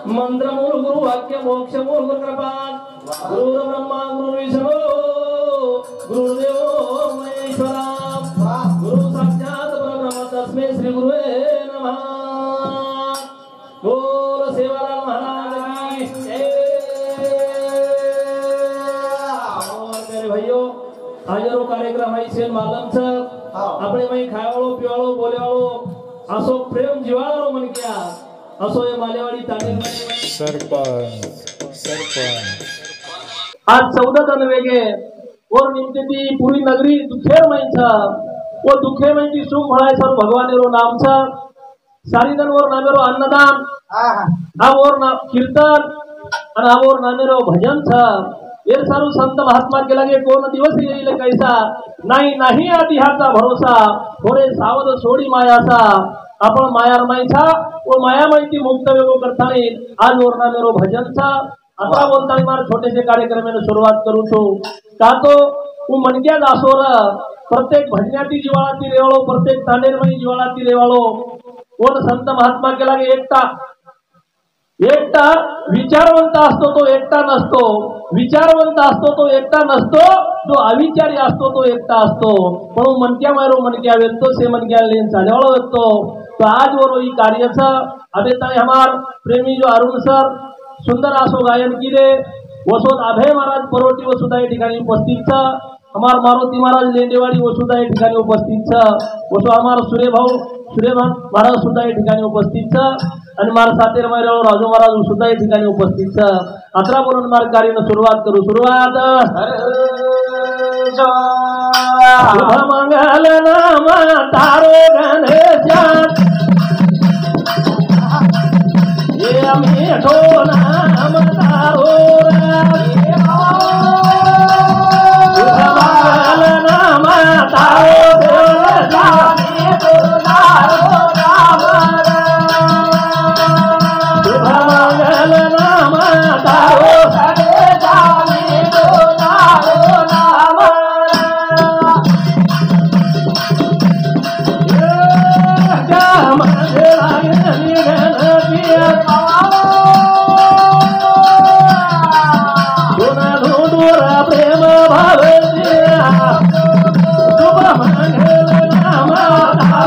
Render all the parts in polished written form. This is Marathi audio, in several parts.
मंत्रमूल गुरु वाक्य मोक्ष मूल गुरु कृपा गुरु ब्रह्मा गुरु विष्णु गुरुदेव महेश्वरा गुरु साक्षात परब्रह्म तस्मै श्री गुरुवे नमः। बोल सेवालाल महाराज की जय। और मेरे भाइयों हाजरो कार्यक्रम है सेन मालम छ આપણે મય ખાવાળો પીવાળો બોલેવાળો આસો પ્રેમ જીવાળો મન ક્યા असो ये मालेवाड़ी तालीम सरपंच आज 14 दिन वेगे और निमते ती पूरी नगरी दुखेर में था वो दुखे में ती सुख भळाय सर भगवान रो नाम था सारी दिन और नामेरो अन्नदान अब और ना कीर्तन और अब और नामेरो भजन था ये सारू संत महात्मा के लगे कोण दिवस येईल कैसा नाही नाही आधी हाचा भरोसा थोडे सावध सोडी मायासा आपण मायार माईचा वो माया माहिती मुक्त वेगो करता नाही आज और नामेरो भजन था आता बोलता मार छोटे से कार्यक्रम में सुरुवात करू छो का तो वो मनक्या दासोर प्रत्येक भजनाती जीवाळाती रेवाळो प्रत्येक तांडेरमयी जीवाळाती रेवाळो कोण संत महात्मा के लागे एकटा विचारवंत असतो तो एकटा नसतो विचारवंत असतो तो एकटा नसतो जो अविचारी असतो तो एकटा असतो पण मनक्या मारो मनक्या वेतो से मनक्या लेन चालेवाळो वेतो तो आज वो ई कार्य छ अबे ताई हमार प्रेमी जो अरुण सर सुंदर आसो गायन किले वसोद अभय महाराज परोटी व सुद्धा या ठिकाणी उपस्थित छ हमार मारुती महाराज लेंडेवाडी व सुद्धा या ठिकाणी उपस्थित छ वसो हमार सूर्यभान महाराज सुद्धा या ठिकाणी उपस्थित छ आणि मार सातेर मैरो राजू महाराज सुद्धा या ठिकाणी उपस्थित छ अत्रा बोलून मार कार्याने सुरुवात करू सुरुवात शुभ मंगल नाम तारो गणेशा ये मीठो नाम तारो शुभ मंगल नाम तारो गणेशा मीठो तारो राम शुभ मंगल नाम तारो गणेशा मीठो तारो राम प्रेम भाव शुभ मंगल नाम तारो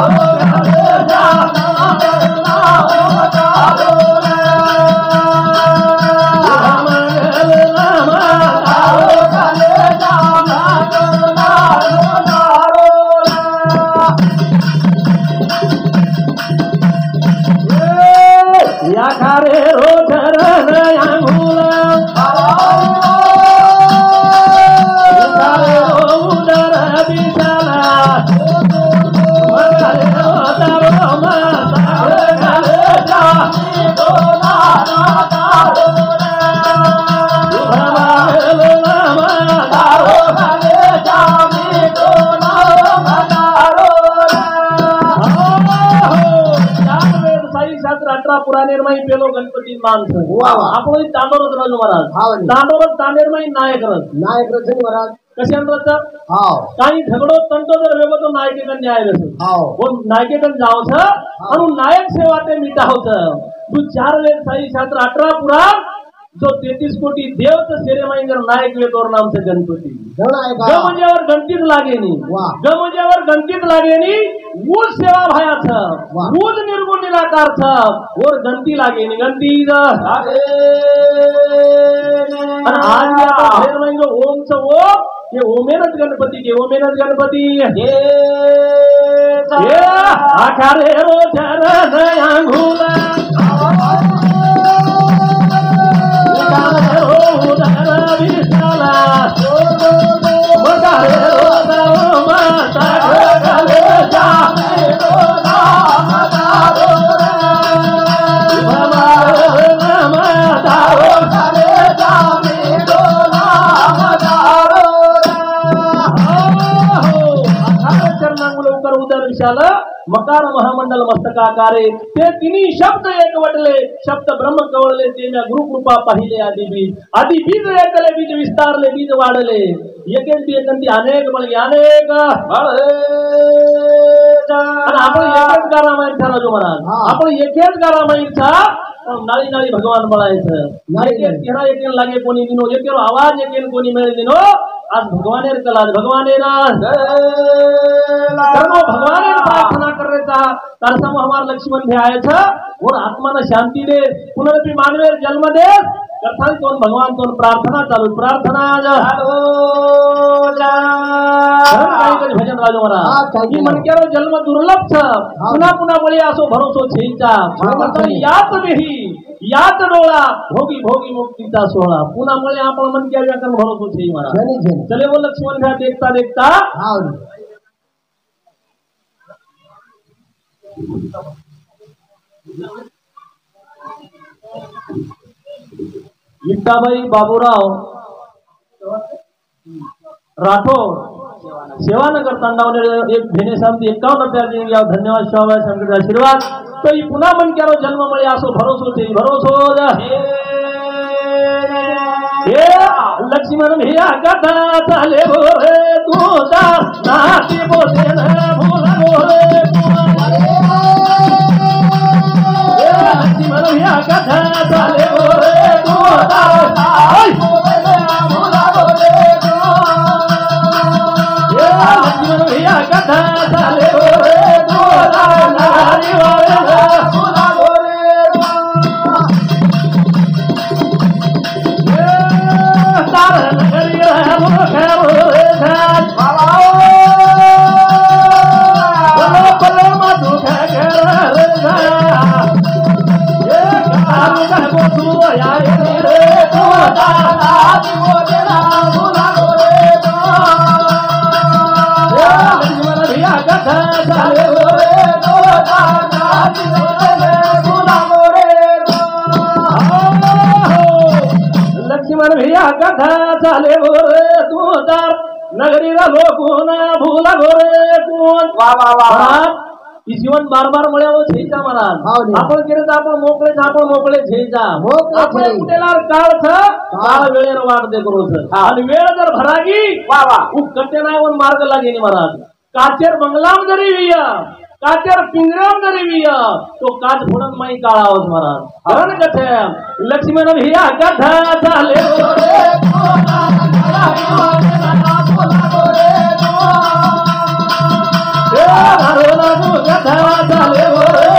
गणेशा या खारे रोजर अंगुला उदर बिछाना पुरानेरमाई पेलो गणपती माणसं आपण तांडोरच राजू महाराज तांडोरच तांडेरमाई नायक रस महाराज कशान रस काही झगडो तंटो जर वेगो तो नायकेकन न्याय रस वो नायकेकन जावछ आणि नायक सेवा ते मिटावछ तू 4 वेद साई शास्त्र 18 पुराण जो 33 कोटी देव सेरेमाई जर नायक वेतोर नाम से गणपती गमजावर गणतीत लागेनी गमजावर गणतीत लागेनी वो सेवा भाया था वो निर्गुण निराकार था और गणती लागेनी गणती आणि आज या फिर में जो ओम से वो ये ओमेनच गणपती के ओमेनच गणपती ये आखारे रोजर अंगुला मकार महामंडल मस्तकाकारे ते तिन्ही शब्द एक वटले शब्द ब्रह्म कवळले ते म्या गुरु कृपा पाहिले आदि बीज एकले बीज विस्तारले बीज वाढले एकेंती अनेक बळगे अनेक અને આપણે એક જ ગારામાં ઈચ્છા રાજો મહારાજ આપણે એક જ ગારામાં ઈચ્છા નાળી નાળી ભગવાન મળાય છે એક કેરા એક લાગે કોની દિનો એક કેરો આવાજ એક કોની મેળે દિનો आज भगवानेर कला भगवानेर भगवानेर प्रार्थना कर रहे था तरसा हमार लक्ष्मण भी आए था और आत्मा ने शांति दे पुनरपि मानवेर जन्म दे कथान कौन भगवान कौन प्रार्थना चालू प्रार्थना भजन राजो महाराज मन केरो जन्म दुर्लभ छ पुन्हा पुन्हा बळी असो भरोसो छेचा यात नाही यात डोळा भोगी भोगी मुक्तीचा सोहळा पुन्हा मळे आपण मन क्या व्याकरण भरोसो छे महाराज चले वो लक्ष्मण भ्या देखता देखता विठ्ठाबाई बाबूराव राठोड सेवानगर तांडावने एक भेने सामती 51 रुपया देंगे धन्यवाद शिवाबाई संकट आशीर्वाद तो ये पुन्हा मन क्यारो जन्म मळे असो भरोसो छे भरोसो हे लक्ष्मण भैया कथा चाले भोरे तू दास नाती बोले न भोला भोरे लक्ष्मण भैया कथा चाले भोरे तू दास भोला भोरे लक्ष्मण भैया कथा चाले भोरे तू दास नारी भोला भोरे लक्ष्मण भैया कथा चाले भोरे तू तार नगरीला लोकोना भूला भोरे कोण वा वा वा जीवन बार बार मळ्यावर छेचा महाराज आपण केले तर आपण मोकळे छेचा आपण कुठेला काळ छ काळ वेळेर वाट दे करूच आणि वेळ जर भरागी वा वा उ कटेनावन मार्ग लागेनी महाराज काचेर बंगलाम जरी विया काचेर पिंजराम जरी विया तो काच फोडन माई काळावस महाराज कारण कथे लक्ष्मण भैया कथा चाले भोरे कथा चाले भोरे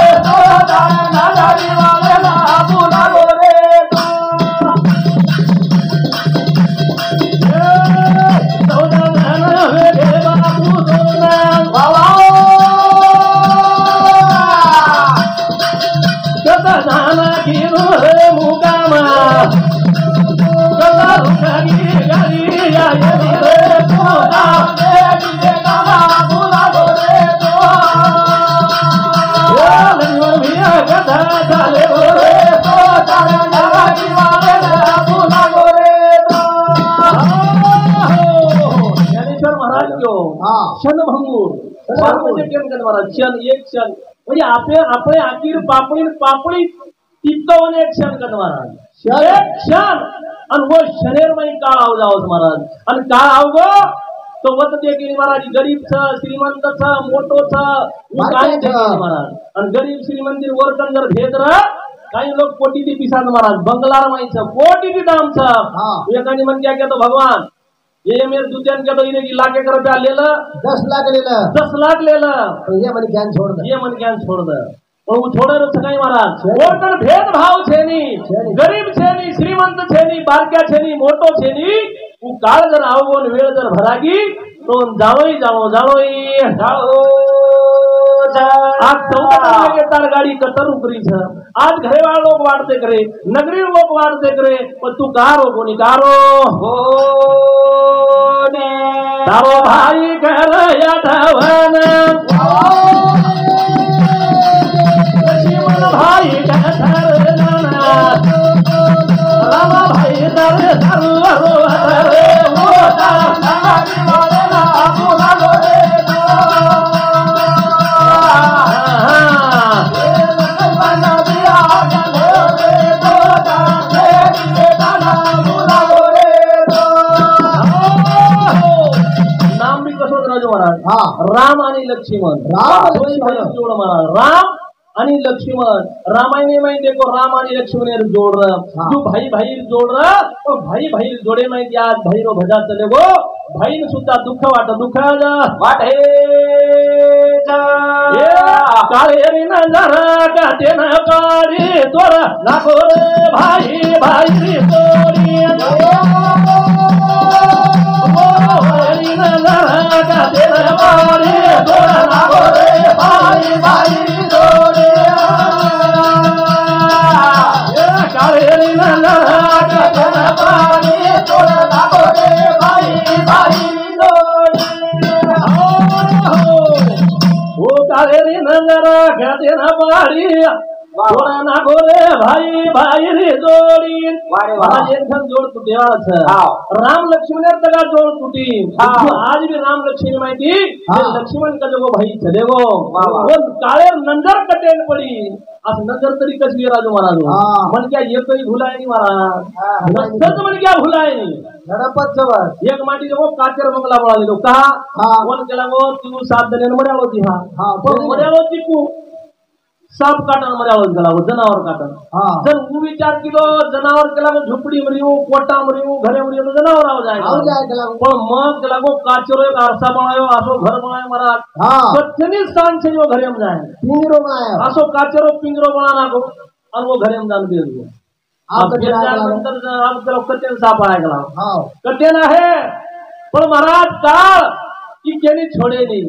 क्षणभंगूर म्हणजे केम कर महाराज क्षण एक क्षण म्हणजे आपले आखीर पापडी तितकवने एक क्षण कर महाराज एक क्षण आणि वो शरीर में काळ आव जावस महाराज आणि काळ आवगो तो वत ते की महाराज गरीब छ श्रीमंत छ मोठो छ काय ते महाराज आणि गरीब श्रीमंत वरकन जर भेद र काही लोक कोटी ती पिसान महाराज बंगलार माई छ कोटी ती दाम छ एकानी मन क्या कहतो भगवान ये मेरे दुजन के तो इन्हें लाख एक रुपया ले ला 10 लाख ले ला तो ये मन ज्ञान छोड़ दे और वो छोड़े तो सकाई महाराज और तर भेद भाव छेनी गरीब छेनी श्रीमंत छेनी बारक्या छेनी मोटो छेनी वो काळ जर आवगो ने वेळ जर भरागी तो जाओ आज 14 के तार गाड़ी कतर उपरी छ आज घरेवाला लोग वाटते करे नगरी लोग वाटते करे पर तू कारो कोनी कारो हो ने तारो भाई कर या धवन लक्ष्मण भाई कर नाना राम भाई दर सर्वरो रे वो नानी वाले ना बोला रे राम आणि लक्ष्मण जोड म्हणा राम आणि लक्ष्मण रामायणे माहिती देखो राम आणि लक्ष्मण जोड तू भाई भाई जोड भाई भाई जोडे माहिती आज भैरो भजा चले गो भाईन सुद्धा दुःख दुःख वाटे काळे नजरा गाते ना काळी तोर नाको रे भाई भाई तोरी नजरा गाते ना काळी तोर नाको रे भाई भाई तोरी काळे नजरा गाते ना काळी तोर नाको रे भाई भाई काळे नजरा गाते ना पाडी तोरा ना गोरे भाई भाई रे जोडी एकदम जोड तुटे राम लक्ष्मण तगा जोड तुटी आज भी राम लक्ष्मण माहिती लक्ष्मण का जो भाई चले गो वो काळे नंदर कटेन पडी असं नंतर तरी कशी राजू महाराज मन क्या एकही भुलाय नाही महाराज नसतच मन क्या भुलाय नाही झडपच जवळ एक माटी जो काचर मंगला बोला गेलो का कोण केला गो तू 7 जण मर्या होती मर्या होती तू साप काटन मर्यावत गेला जनावर काटन जर तू विचार केलो जनावर केला झोपडी मरियो कोटा मरियो घरे मरियो जनावर आव जाय पण मग केला गो काचरो एक आरसा बनायो आसो घर बनायो महाराज कचनी स्थान से जो घरे में जाए पिंजरो बनायो आसो काचरो पिंजरो बनाना को और वो घरे में जान दे दियो आप अंदर आप चलो कटेन साप आया गेला कटेन आहे पण महाराज काळ की केनी छोडे नहीं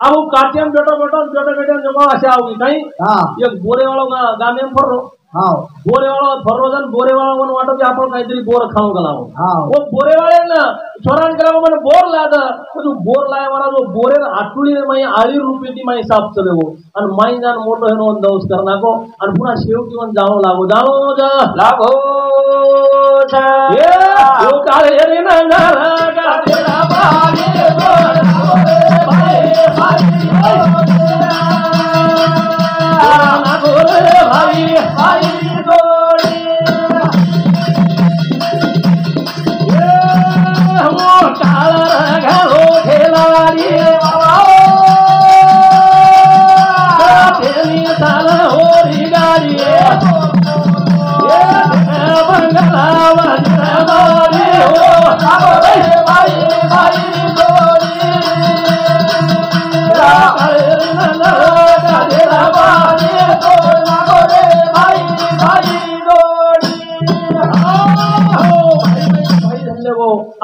अब काटियम बेटा जमा असे आवगी काही एक बोरेवाळा गामेम फररो बोरेवाळा फररोजन बोरेवाळा म्हणून वाटत की आपण काहीतरी बोर खाऊ गेलाव वो बोरेवाळे छोरान केला मन बोर लाद तो बोर लाय मला जो बोरे आटुळी माई आळी रुपये ती माई साप चले हो आणि माई जान मोठो हेनो दौस करना को आणि पुन्हा शेवटी मन जावो लागो ये ओ काळे रे नंदरा गातेला बागे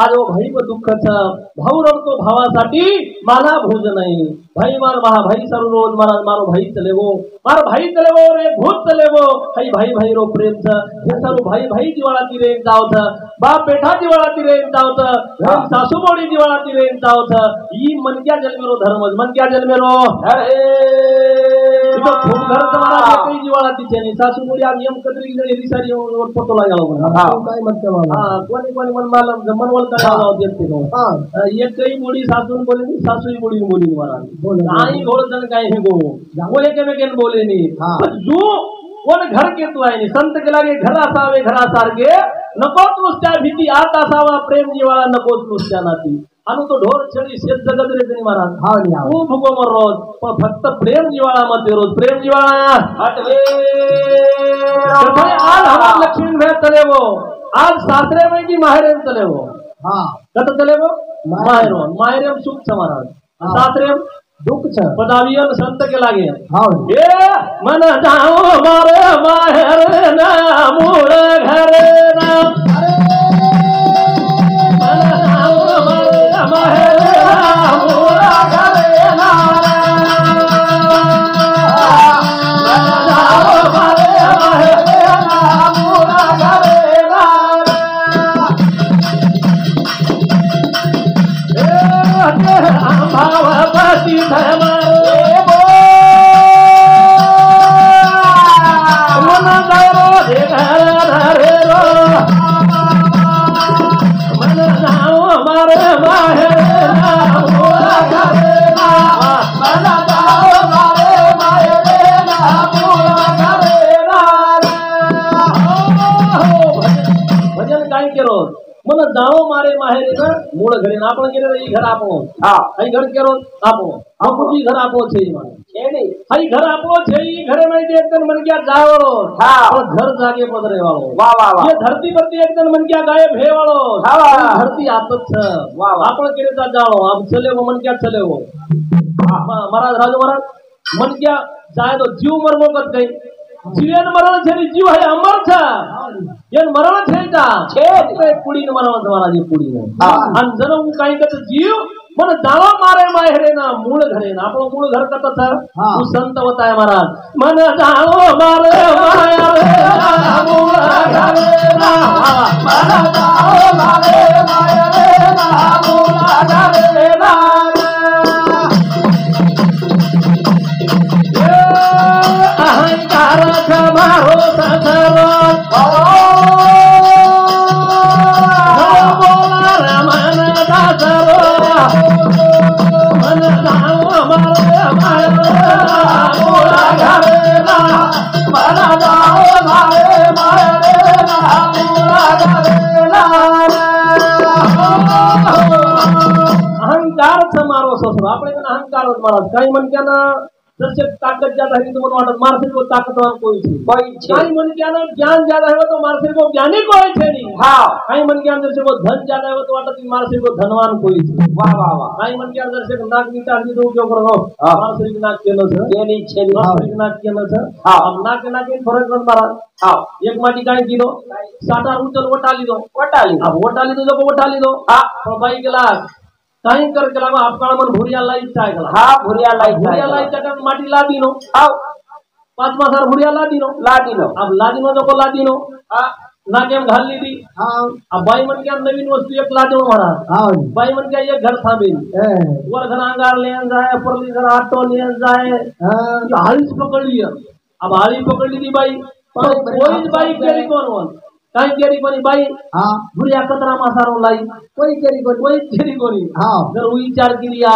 आज भाई दुःखच भाऊ रडतो भावासाठी मला भोज नाही भाई मार महा भाई सर्व रोज मारो भाई चले वो मारो भाई चले वो रे भूत चले वो भाई भाई भाई रो प्रेम छ हे सर्व भाई भाई दिवाळा ती रे जावत बाप बेटा दिवाळा ती रे जावत हम सासू बोडी दिवाळा ती रे जावत ई मन क्या जन्मेरो धर्म मन क्या जन्मेरो अरे तो खूप घर तुम्हाला काही दिवाळा ती चेनी सासू बोडी आ नियम कदरी जणी रिसारी वर फोटो लागालो काय म्हणते मला कोणी कोणी मन मला जमन वल काय लाव देते नो एक काही बोडी सासून बोले सासूई बोडी बोली मला आई घोड़न काय हे गो बोले के में बोले नहीं जो कोण घर के तू आहे संत के लागे घरा सावे घरा सारखे नकोच नुसत्या भीती आत असावा प्रेम जिवाळा नकोच नुसत्या नाती अनु तो ढोर छडी शेत जगत रे तरी महाराज खूप भुगो मर रोज पण फक्त प्रेम जिवाळा मध्ये रोज प्रेम जिवाळा हटवे आज हम लक्ष्मी भेट चले वो आज सासरे में की माहेरे चले वो कत चले वो माहेरे सुख समाराज सासरे दुख छ पदावियन संत के लागे ये मन जाओ मारे माहेर ना मूल घर ना मन जाओ मारे माहेर ना मूल घर ना मन जाओ मारे माहेर ना मूल घर ना भावपति धर्म मन करो दे घर धरे रो मन जाओ मारे माहेर ना मूला घरे ना मन जाओ मारे माहेर ना मूला घरे ना भजन काय केलो मन जाओ मारे माहेरे ना मूळ घरे ना आपण गेले ई घर आपो हा आई घर केरो आपो बापूजी घर आपो छे माने छेनी आई घर आपो छे ई घरे में एकदम मन क्या जावड़ो हाँ और घर जागे पधरे वालो वाह वाह वाह ये धरती पर एकदम मन क्या गायब है वालो हाँ धरती आपत छ वाह वाह आपण केरे ता जाओ अब चले वो मन क्या चले वो महाराज राजू महाराज मन क्या जाए तो जीव मरमो कत गई जीवन मरण छे जीव है अमर छ ये मरण छे ता छे पुड़ी ने मरण तुम्हारा जी पुड़ी ने अन जन्म काई कत जीव मन जावा मारे माहेरे ना मूळ घरे ना आपलो मूळ घर कत छ तू संत बताय महाराज मन जाओ मारे माया रे मूळ घरे ना मन जाओ मारे माया रे ना मूळ घरे ना अहंकार मारो ससरो बोला रमन दासरो मन जाओ मारे माया बोला घरे ना मन जाओ मारे माया ना बोला घरे ना अहंकार मारो ससरो आपले पण अहंकार महाराज काही म्हणत्या ना जैसे ताकत ज्यादा है तो वाटत मार्शल को ताकतवान कोई छे काही मन क्या ना ज्ञान ज्यादा है तो मार्शल को ज्ञानी कोई छे नहीं हां काही मन क्या जैसे वो धन ज्यादा है तो वाटत मार्शल को धनवान कोई छे वाह वाह वाह काही मन क्या जैसे नाक नीचा दी तो क्यों करो मार्शल के नाक केलो छे ये नहीं छे मार्शल के नाक केलो छे हां अब नाक के नाक फरक न मारा हां एक माटी काई कीधो साटा उचल वटाली दो अब वटाली दो जो वटाली दो हां तो भाई के लाग काही कर केला आपका मन भुरिया लाई चाय केला हां भुरिया लाई चटन माटी ला दीनो आओ पांच मासर भुरिया ला दीनो अब ला दीनो जो को ला दीनो हां ना केम घाल ली दी हां अब भाई मन के नवीन वस्तु एक ला दो हमारा हां भाई मन के एक घर था बे वर घर अंगार ले जाए परली घर ऑटो ले जाए हां हाली पकड़ लिया अब हाली पकड़ ली थी भाई कोई भाई केरी कौन काही केरी कोणी बाई हां भुरिया कतरा मासारो लाई कोई केरी कोणी हां जर विचार किया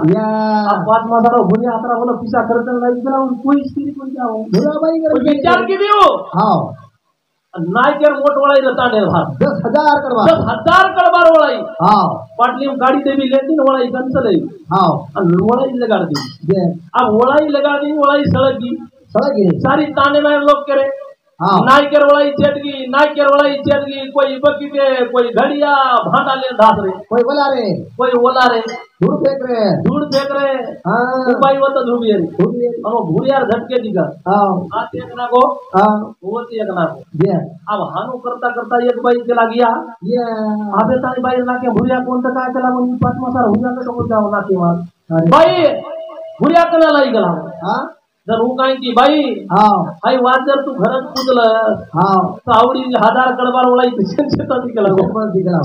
या अब बात मासारो भुरिया अतरा बोलो पिसा करतन लाई जरा कोई केरी कोणी जाओ भुरिया बाई कर विचार की दियो हां नायकर मोट वळाई रताने भात 10,000 करबार वळाई हां पाटली गाड़ी देवी लेती न वळाई कंचले हां और वळाई लगा दी अब वळाई लगा दी वळाई सड़गी सारी ताने में लोग करे नायकर वळाई चेटगी कोई बकीटे कोई घड़िया भांडा ले धास रे कोई ओला रे धूड़ फेंक रे हां भाई वो तो धूबिये हम भूरियार झटके दिगा हां आते एक ना को हां वो एक ना को ये अब हानु करता एक बाई चला गया ये आबे ताई बाई ना के भूरिया कोण तर काय चला मग पाच मासार हुजा का को जाओ ना के मार बाई भूरिया कना लाई गेला हां जर हूँ काही की बाई हां हाई वाद जर तू घरात पुजलं हां तो आवडी 1000 कडबार वळाई शेतात दिकला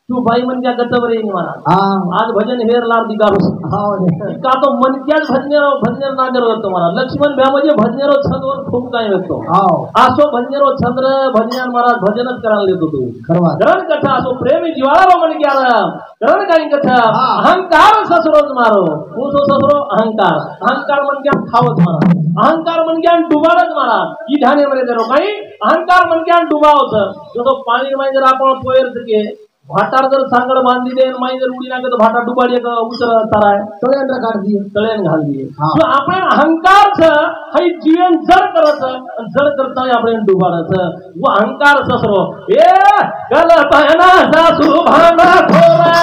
तू बाई मन क्या गतवर येई मला हां आज भजन हेर लार दिगारो हां का तो मन क्या भजनेरो नागर होतो मला लक्ष्मण भ्या म्हणजे भजनेरो छंदवर खूप काय होतो हां आसो भजनेरो छंद्र भजनान महाराज भजनच करायला देतो तू खरवा करण कथा आसो प्रेमी जीवाळारो मन क्या करण काही कथा अहंकार ससरोज मारो तू सो ससरो अहंकार मन क्या खावत मारा अहंकार मन क्या डुबाडत मारा ई ध्याने मध्ये जरो काही अहंकार मन क्या डुबावत जो पाणी मध्ये जर आपण पोयर सके भाटार जर सांगड बांधी दे माई जर उडी नाके तो भाटा डुबाडी का उचर ताराय तळेन घाल दिए जो आपण अहंकार छ हई जीवन जर करता आपण डुबाडच वो अहंकार ससरो ए गल पहना सासू भांडा थोरा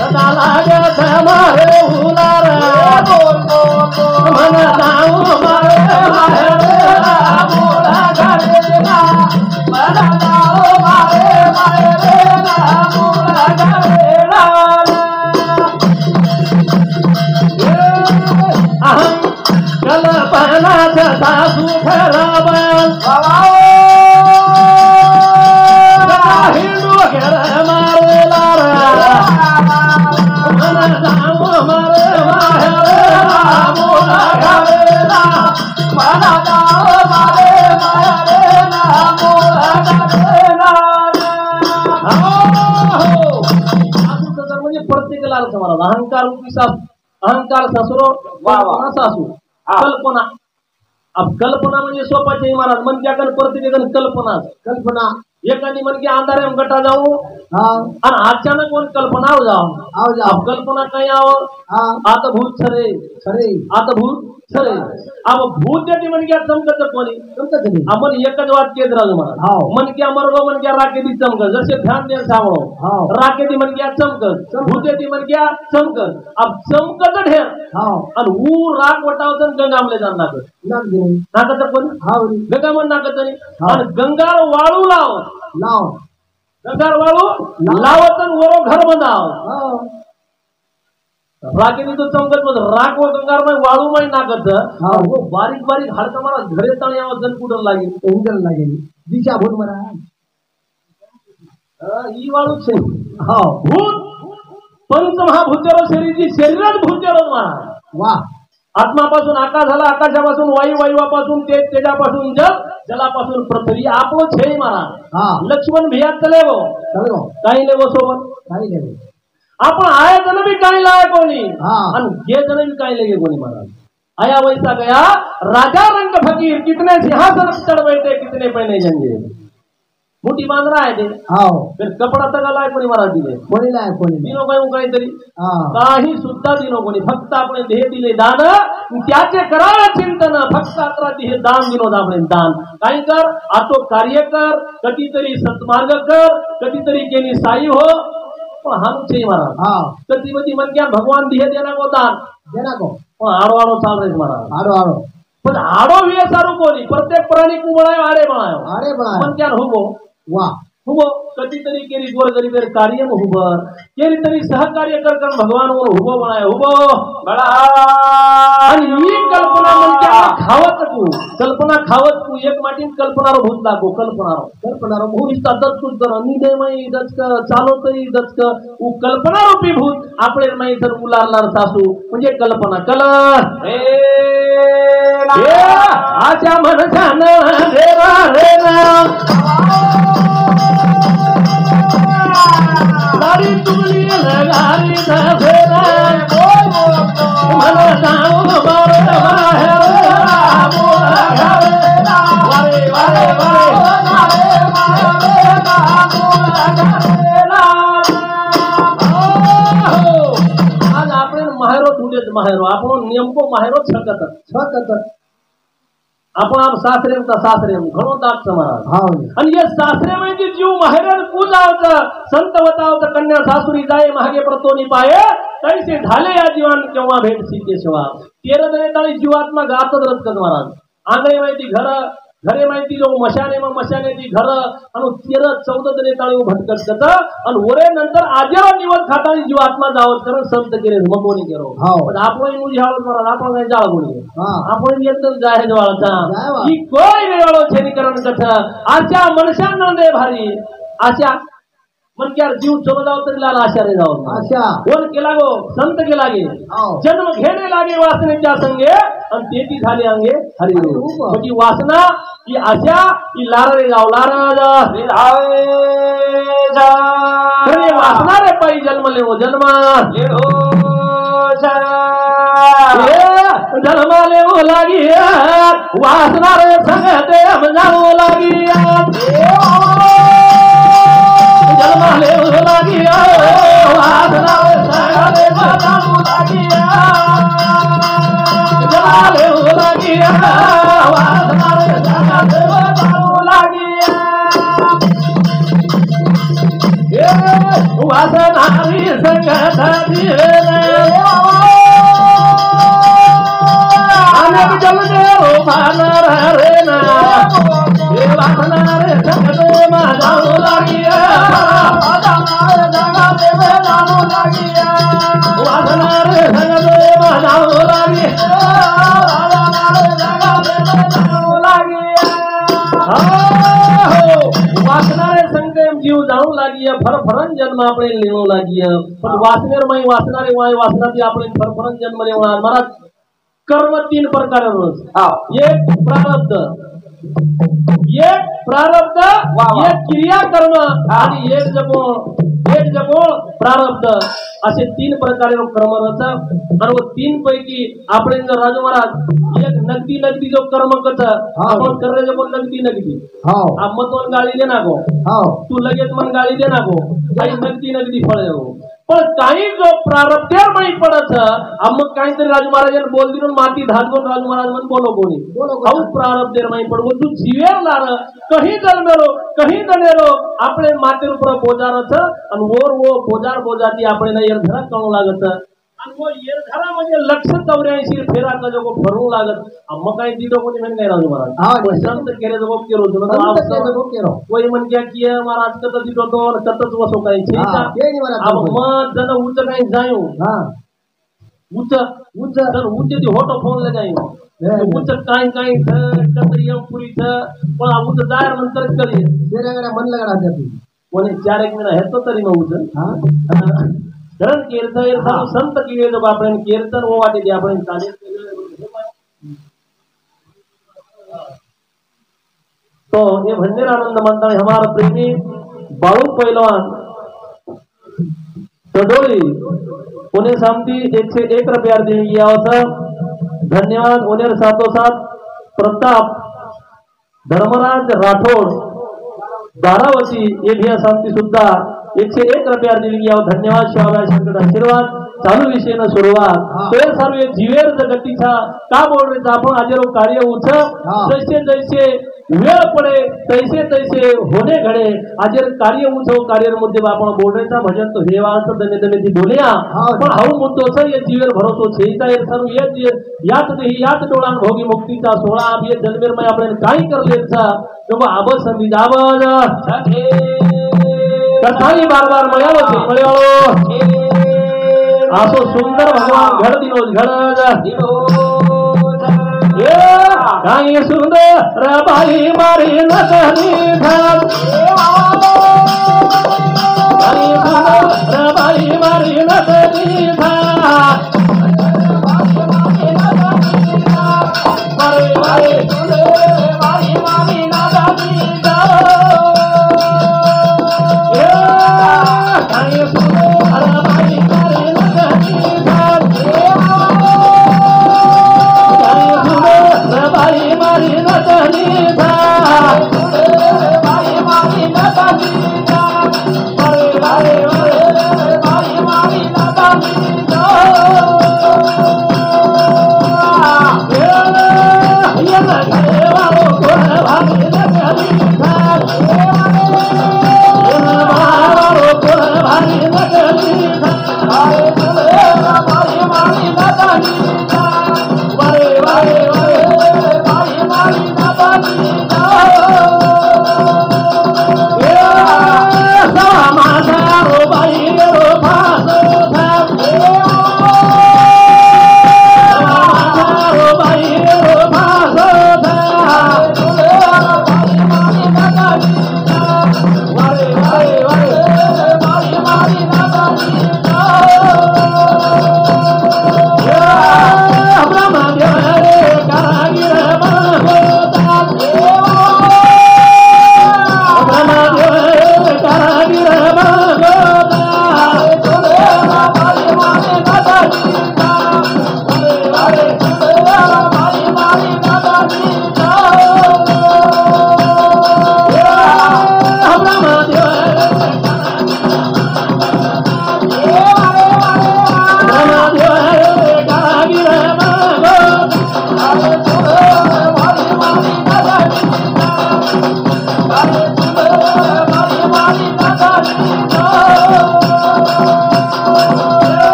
सदा लागे हमारे हुलार मन जाऊ मारे सासू खराब हिंदू घर मारेला मन जाऊ मारे म्हणजे प्रत्येकाला अहंकार अहंकार सासरो सासू कल्पना अब कल्पना म्हणजे सोपाच आहे महाराज. मन क्या प्रत्येक कल्पना कल्पना एखादी मन की अंधारे गटा जाऊ आणि अचानक कोण कल्पना जाऊ अब कल्पना काही आव आता भूत खरे खरे आता भूत खरे अब भूत येते मन क्या चमकत कोणी चमकत नाही आपण एकच वाद केत राहू मला मन क्या मरगो मन क्या राकेती चमकत जसे ध्यान दे सावळो राकेती मन क्या चमकत भूत येते मन क्या चमकत अब चमकत ढेर आणि ऊ राख वटावत गंगामले जाण नाकत कोणी गंगा मन नाकत नाही आणि गंगार वाळू लाव गंगार वाळू लावत वरो घर बंधाव राकेनी तो चमकत मग राख व गंगार माय वाळू माय नाकत वो बारीक बारीक हाडका मला घरे ताणी आवाज जन कुठं लागेल दिशा भूत मला ही वाळू छे भूत पंचमहाभूतेरो शरीरची शरीरात भूतेरो मला वा आत्मापासून आकाश झाला आकाशापासून वायू वायुवापासून तेज तेजापासून जल जलापासून पृथ्वी आपलो छे मारा लक्ष्मण भियात चले गो काही लेगो सोबत काही लेगो आपण आया जन भी काही लाय कोणी आणि गे जन भी काही लेगे कोणी महाराज आया वैसा गया राजा रंग फकीर कितने सिंहासन चढ़ बैठे कितने पहने जंगे मोठी बांध रहा है ते फिर कपडा तक लाय कोणी महाराज दिले कोणी लाय कोणी दिनो काहीतरी काही सुद्धा दिनो कोणी फक्त आपण देह दिले दान त्याचे करा चिंतन फक्त अकरा हे दान दिनो आपण दान काही कर आतो कार्य कर कधीतरी सत्मार्ग कर कधीतरी केली साई हो पण हम छे महाराज कधी मधी मन क्या भगवान दिहे देना को देना को आडो आडो चाल रहे महाराज आडो आडो पण आडो वे सारू कोणी प्रत्येक प्राणी को बनायो आडे बनायो मन क्या हुबो वा हुबो कधीतरी केली गोरगरीबेर कार्य हुबर केली तरी सहकार्य कर भगवान वर हुबो बनायो हुबो बडा आणि ही कल्पना मन क्या खावत तू कल्पना खावत तू एक माटीन कल्पनारो भूत लागो कल्पनारो भूत दच तू कर निदेमय दचक चालवतई दचक उ कल्पना रूपी भूत आपले माई जर उलारणार सासू म्हणजे कल्पना कल ए आच्या मनसान देवा रे गाड़ी तुमली लगारी धसेरा मन साऊ मारे बाहेर वारे वारे वारे आज आपण माहेरो तुझेच माहेरो आपण नेमको माहेरो छकत आपण आप सासरे घणो दाग महाराज आणि हे सासरे म्हणजे जीव माहेर पूजावत संत वतावत कन्या सासुरी जाय मागे प्रतोनी पाये कैसे झाले या जीवान केव्हा भेट सीतेशिवा तेर जणे ताळी जीवात्मा गातच रचकत महाराज आंगळे माहिती घरे माहिती जो मशाने ती घर आणि 13-14 जणे ताळी भटकत कत आणि वरे नंतर आजरा दिवस खातानी जीवात्मा जावत कारण संत केले मकोनी केरो पण आपण मुजी हावत महाराज आपण काय जाळ बोली आपण एकदम जाहे जवाळचा की कोई रेवाळो छेनीकरण कथ आशा मनशांना दे भारी आशा मन क्या जीव चलो जाओ तरी लाल आशा रे जाओ आशा कोण केला गो संत केला गे जन्म घेणे लागे वासनेच्या संगे आणि तेती झाले अंगे हरी म्हणजे वासना की आशा की लार रे जाओ लार रे जा रे वासना रे पाई जन्म ले वो जन्म ले हो जन्म ले वो लागी वासना रे संग ते हम जाओ लागी जन्माले लागिया वासना सागरे बताऊ लागिया जन्माले लागिया वासना सागरे बताऊ लागिया ए वासना री संगत दिए अनेक जल दे ओ भानर रे ना ए वासना रे संगत मा जाऊ लागिया वासनारे संगम जीव जाणू लागिय फरफरन जन्म आपण लेणू लागिय पण वासनेर माई वासनारे माई वासनाती आपण फरफरन जन्म लेवणार महाराज कर्म 3 प्रकार रोज एक प्रारब्ध एक प्रारब्ध, वा. एक क्रियाकर्म आणि एक जगोळ प्रारब्ध असे 3 प्रकारे कर्म रच आणि 3 पैकी आपण जर राजू महाराज एक नगदी जो कर्म कच आपण करले जगो नगदी आप मतोन गाळी दे नागो तू लगेच मन गाळी दे नागो काही नगदी फळ हो पण काही जो प्रारब्धेर माहित पडत मग काहीतरी राजू महाराजांनी बोल दिलो माती धादवून राजू महाराज म्हण बोलो कोणी हाऊ प्रारब्धेर माहित पडवो तू जीवेर लार कहीं जन्मेलो कहीं जनेलो આપણે માથે ઉપર બોજાર છે અને वो बोजाती આપણે ના યર ધરા કણો लागत आणि वो यर धरा म्हणजे 184 फेरा का जो भरू लागत अम्मा काय दिदो कोणी म्हण काय राजू महाराज संत केरे जो केरो जो आप केरो कोई मन क्या किया महाराज कत दिदो तो कतच वसो काय छे अब मत जन उच्च काय जायो उच्च जर उच्च ती होटो फोन लगायो उच्च काय कतरियम पुरी छ पण उच्च जायर नंतर करी तेरा मन लगा जाती कोणी 4 एक महिना हेतो तरी न उच्च धरण कीर्तन संत किए जब आपण कीर्तन वो वाटे आपण चालेल तो ये भंडेर आनंद मानता है हमारा प्रेमी बाळू पहलवान तडोली पुणे सामती 101 रुपया देणी गया होता धन्यवाद उन्हें साथोसाथ प्रताप धर्मराज राठोड बारावती ये भी सामती सुद्धा 101 रुपया दिली गया धन्यवाद शिवाबाई शंकर आशीर्वाद चालू विषय न सुरुवात तो सर्व जीवेर जगतीचा का बोल रहे आपण आजेरो कार्य उच जैसे वेळ पडे तैसे होणे घडे आजेर कार्य उचव कार्यर मुद्दे आपण बोलण्याचा भजन तो हे वाच दने ती बोलया पण हाऊ मुद्दो छ ये जीवेर भरोसो छेता ये सर्व ये यात डोळान भोगी मुक्तीचा सोहळा अब ये जन्मेर मै आपण काही करलेचा जो आब संधी आवाज कथाई बार मळ्यावो आसो सुंदर भगवान घड दिनोज घड काही सुंदर बाई मारी नसली घड काही सुंदर बाई मारी नसली घड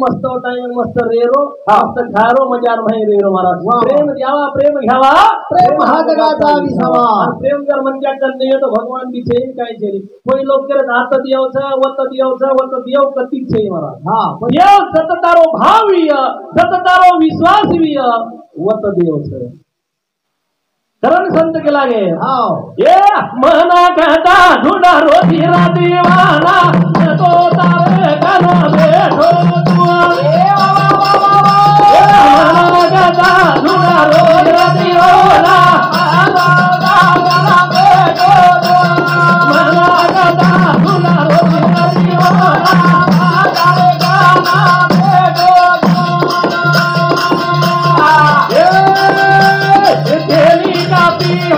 मस्त टाइम मस्त रेरो मस्त खारो मजार नाही रेरो महाराज प्रेम द्यावा प्रेम घ्यावा प्रेम हा जगाचा विसावा प्रेम जर म्हणजे करणे तो भगवान भी छे काय छे कोई लोग करे हात दियावचा वत दियाव कती छे महाराज हा देव सततारो भावीय सततारो विश्वासवीय वत देवच करण संत के लागे ये मना कहता ढूंढा रोजी दीवाना तो तारे गाना बैठो मना कहता ढूंढा रोजी दीवाना मना कहता ढूंढा रोजी दीवाना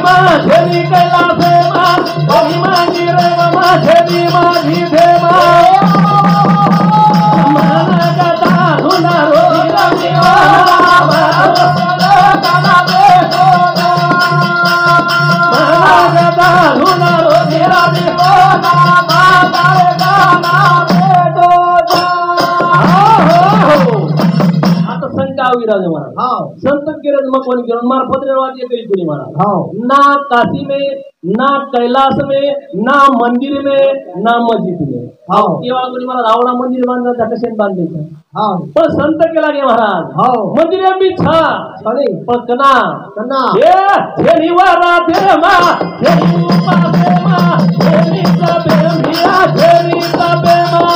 माझी कैलास माझी माझी रे माझी माझी देवा मना कथा धुना रोजी मना कथा धुना रोजी आता शंका विराज महाराज संत गिरज मग कोणी गिरज मार्फत वाद्य करी कोणी महाराज ना काशी में ना कैलाश में ना मंदिर में ना मस्जिद में केवळ कोणी महाराज आवडा मंदिर बांधण्याचा कसे बांधले पण संत केला गे महाराज मंदिर बी छा पण कना कना हे निवारा दे मा हे पासे मा हे निसबे मिया हे निसबे मा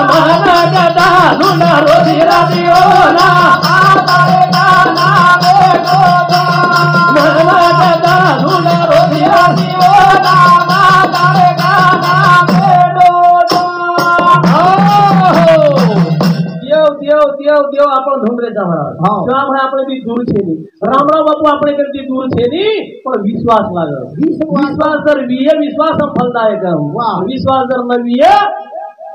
मना गदा लुना रोजी रादियो ना तारे गाना बेगो मना गदा लुना रोजी रादियो ना तारे गाना बेगो देव आपण धुंडरेचा महाराज त्यामुळे आपण ती दूर छेनी रामराव बापू आपण ती दूर छेनी पण विश्वास लागल विश्वास जर विये विश्वास फलदायक विश्वास जर न विये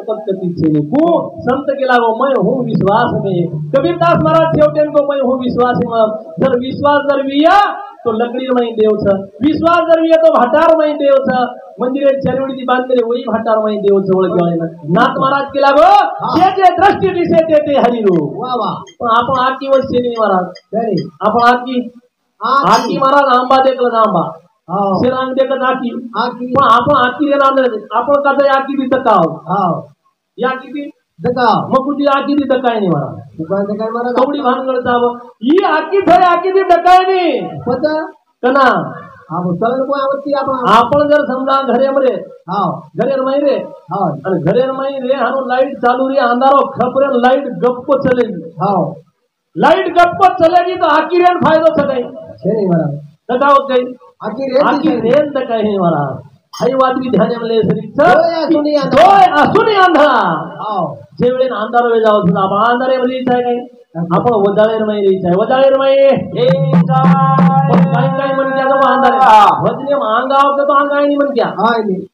को संत के लागो मैं हूँ विश्वास में कबीरदास महाराज शेवटे को मैं हूँ विश्वास में जर विश्वास जर विया तो लकड़ी में देव छ विश्वास जर विया तो भाटार में देव छ मंदिरे चरवडी बांधले वही भाटार में देव छ ओळखवाले नाथ महाराज के लागो जे दृष्टि दिसे ते हरी रूप वाह वाह पण आपण आकी वर्षे नाही महाराज आपण आकी महाराज आंबा देखला आंबा शिरांग देखत आकी पण आपण आकी रे आपण कदा आकी दिसत आहोत या किती दका मग तुझी आकी ती दकाय नाही मला कवडी भानगड जाव ही आकी थय आकी ती दकाय नाही पता कना आपण जर समजा घरे मरे घरेर माई रे आणि घरेर माई रे हानो लाईट चालू रे अंधारो खपरे लाईट गप्प चलेगी लाईट गप्प चलेगी तो आकी रेन फायदो सकाय छे नाही मला दका होत गई आकी रेन दकाय नाही मला हाई बात भी ध्यान में ले सरीच होय असुनी अंधारा जे वेळेन अंधार वे जाव सुद्धा आपण अंधारे मध्ये आहे काय आपण वजाळेर मै रे आहे वजाळेर मै हे काय काय म्हणते आता अंधारे वजने अंगाव तो अंगाय नाही म्हणत्या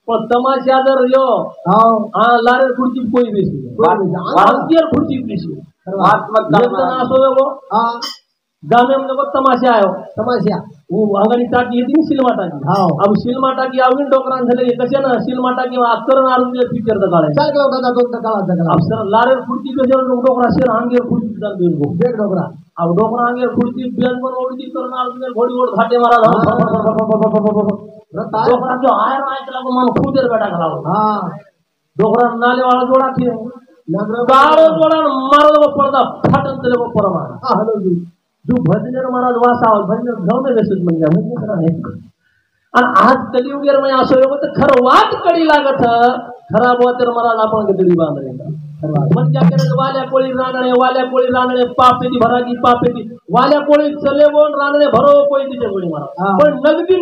पण तमाशा जर यो लारे खुर्ची कोई बेसी अंगियर खुर्ची बेसी असो वो गामे में को तमाशा आयो तमाशा वो अंगणी टाकी येते सिनेमा टाकी अब सिनेमा टाकी आवून डोकरान झाले कशा ना सिनेमा टाकी अक्षर आरून पिक्चर दा काढाय चाल का दादा दोन काळा अक्षर लारे खुर्ची पे जर डोकरा शेर अंगेर खुर्ची जान देऊ गो देख डोकरा अब डोकरा अंगेर खुर्ची बेल पण ओढती करून आरून घोडी ओढ घाटे मारा डोकरा जो आयर आयला को मन खुदेर बेटा घालाव डोकरा नाले वाला जोडा थे गारो जोडा मारलो पडदा फाटन तले को परमा हलो जो भजनेर महाराज वासाव भजनेर घवने बेसत म्हणजे आणि आज कलियुगेर मध्ये असं योग तर खरं वाट कडी लागत खराब होते महाराज आपण गदडी बांधले म्हणजे करे वाल्या कोळी रांगणे पापेती भरागी पापेती वाल्या कोळी चले बोन रांगणे भरो कोई तिचे गोळी महाराज पण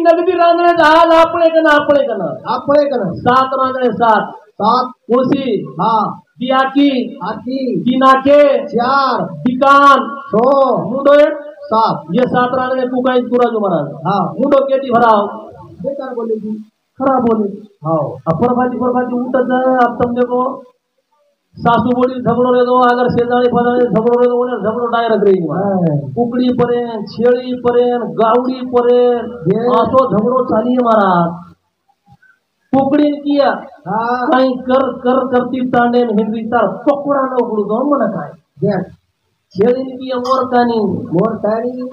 नगदी रांगणे आज आपले कना सात रांगणे सात कोसी दियाकी दिनाके चार दिकान मुंडो 7 ये 7 रांगणे पुकाई पूरा जो महाराज मुंडो केटी भराव बेकार बोले जी खराब बोले परभाती उठत जा अब तुमने को सासू बोली झगड़ो रे दो अगर शेजारी फजारी झगड़ो रे दो उन्हें झगड़ो डायरेक्ट रही कुकड़ी परेन छेड़ी परेन गावड़ी परेन आसो झगड़ो चालिए महाराज पोकड़ीन किया हाँ कहीं कर कर करती तांडे में हिंदी तार पकड़ा न उगड़ू तो मन काय देख छेड़ीन किया मोर कानी मोर तारी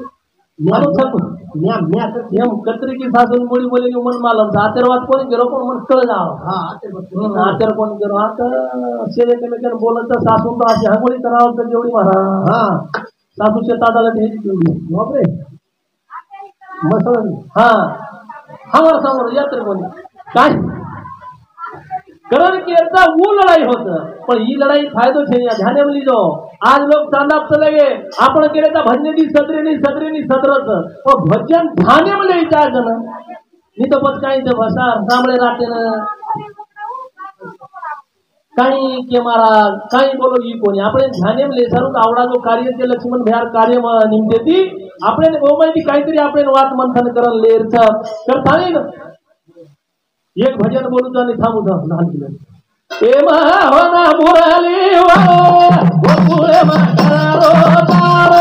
मानो सब म्या एम कतरी की सासून मुली बोली मन मालम आशीर्वाद कोणी गेलो पण मन कळ जाव हाँ आचार कोणी गेलो आता शेले केले बोलत सासून तो अशी हंगोळी करावं तर जेवढी म्हणा हाँ सासूच्या ताटाला ठेवली तेवढी बापरे मसल हा हमार समोर यात्रे कोणी काय कारण की एकदा वो लढाई होत पण ही लढाई फायदो छे या ध्याने में लीजो आज लोग चांदा चलेगे आपण केले तर भजनेनी सदरेनी सदरत और भजन ध्याने में ले चार जण नहीं तो बस काही ते भाषा सामळे राहते ना काही के महाराज काही बोलो ही कोणी आपण ध्याने में ले सारू आवडा जो कार्य ते लक्ष्मण भयार कार्य निमतेती आपण ओ माहिती काहीतरी आपण वात मंथन करन लेरचा करता नाही एक भजन बोलू आणि थांबू लहान किलो ए होना मुरली वो पुरे मारो तारो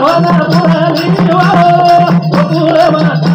होना मुरली वो पुरे मारो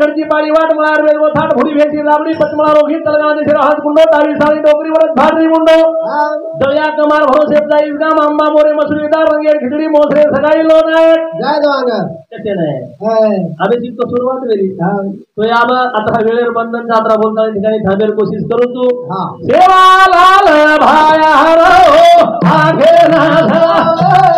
खर्ची पारी वाट मळार वेल थाट भुडी भेटी लाबडी पचमळा रोगी तलगाने सिर हात गुंडो तावी साळी डोकरी वरत भाडरी मुंडो दया कमार भरोसे जाई गाम अम्मा मोरे मसुरीदार रंगेर खिचडी मोसरे सगाई लो नायक जय दोंगर कसे नाही अबे जी तो सुरुवात वेली तो याब आता वेळेर बंधन यात्रा बोलता ठिकाणी थांबेल कोशिश करू तू सेवा लाल भाया हरो आगे ना